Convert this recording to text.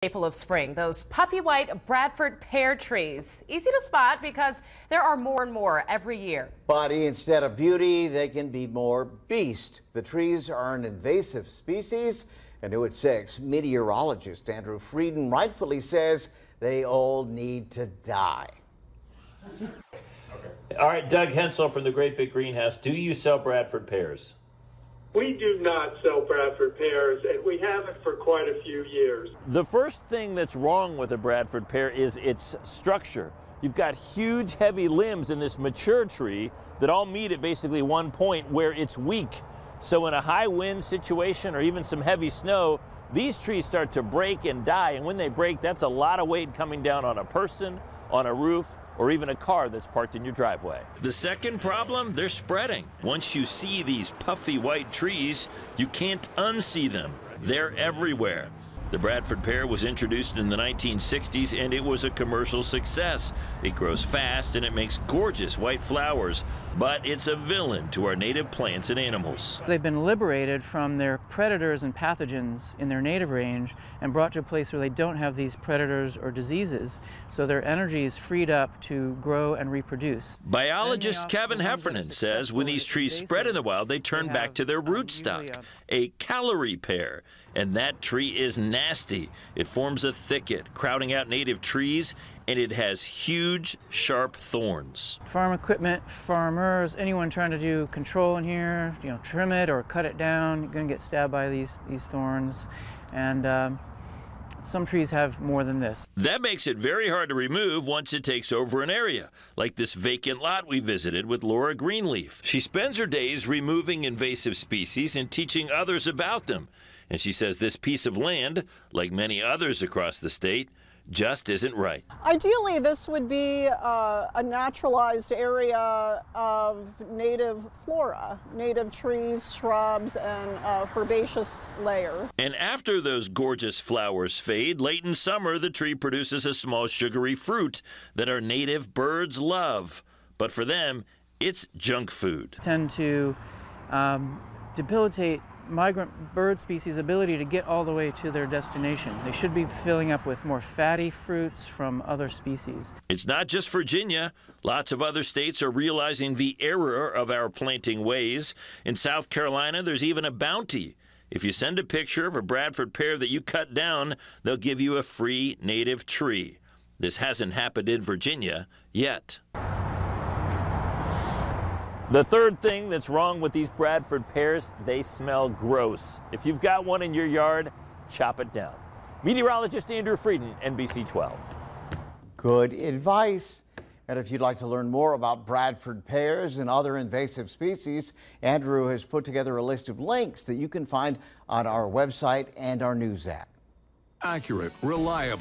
Staple of spring, those puffy white Bradford pear trees. Easy to spot because there are more and more every year. But instead of beauty, they can be more beast. The trees are an invasive species. And new at 6, meteorologist Andrew Frieden rightfully says they all need to die. All right, Doug Hensel from the Great Big Greenhouse. Do you sell Bradford pears? We do not sell Bradford pears, and we haven't for quite a few years. The first thing that's wrong with a Bradford pear is its structure. You've got huge, heavy limbs in this mature tree that all meet at basically one point where it's weak. So in a high wind situation or even some heavy snow, these trees start to break and die. And when they break, that's a lot of weight coming down on a person, on a roof, or even a car that's parked in your driveway. The second problem, they're spreading. Once you see these puffy white trees, you can't unsee them. They're everywhere. The Bradford pear was introduced in the 1960s and it was a commercial success. It grows fast and it makes gorgeous white flowers, but it's a villain to our native plants and animals. They've been liberated from their predators and pathogens in their native range and brought to a place where they don't have these predators or diseases, so their energy is freed up to grow and reproduce. Biologist Kevin Heffernan says when these trees spread in the wild, they turn back to their rootstock, a calorie pear. And that tree is nasty. It forms a thicket, crowding out native trees, and it has huge, sharp thorns. Farm equipment, farmers, anyone trying to do control in here, trim it or cut it down, you're going to get stabbed by these thorns. And some trees have more than this. That makes it very hard to remove once it takes over an area, like this vacant lot we visited with Laura Greenleaf. She spends her days removing invasive species and teaching others about them. And she says this piece of land, like many others across the state, just isn't right. Ideally, this would be a naturalized area of native flora, native trees, shrubs, and herbaceous layer. And after those gorgeous flowers fade, late in summer, the tree produces a small sugary fruit that our native birds love. But for them, it's junk food. Tend to debilitate migrant bird species' ability to get all the way to their destination. They should be filling up with more fatty fruits from other species. It's not just Virginia. Lots of other states are realizing the error of our planting ways. In South Carolina, there's even a bounty. If you send a picture of a Bradford pear that you cut down, they'll give you a free native tree. This hasn't happened in Virginia yet. The third thing that's wrong with these Bradford pears, they smell gross. If you've got one in your yard, chop it down. Meteorologist Andrew Frieden, NBC 12. Good advice. And if you'd like to learn more about Bradford pears and other invasive species, Andrew has put together a list of links that you can find on our website and our news app. Accurate, reliable.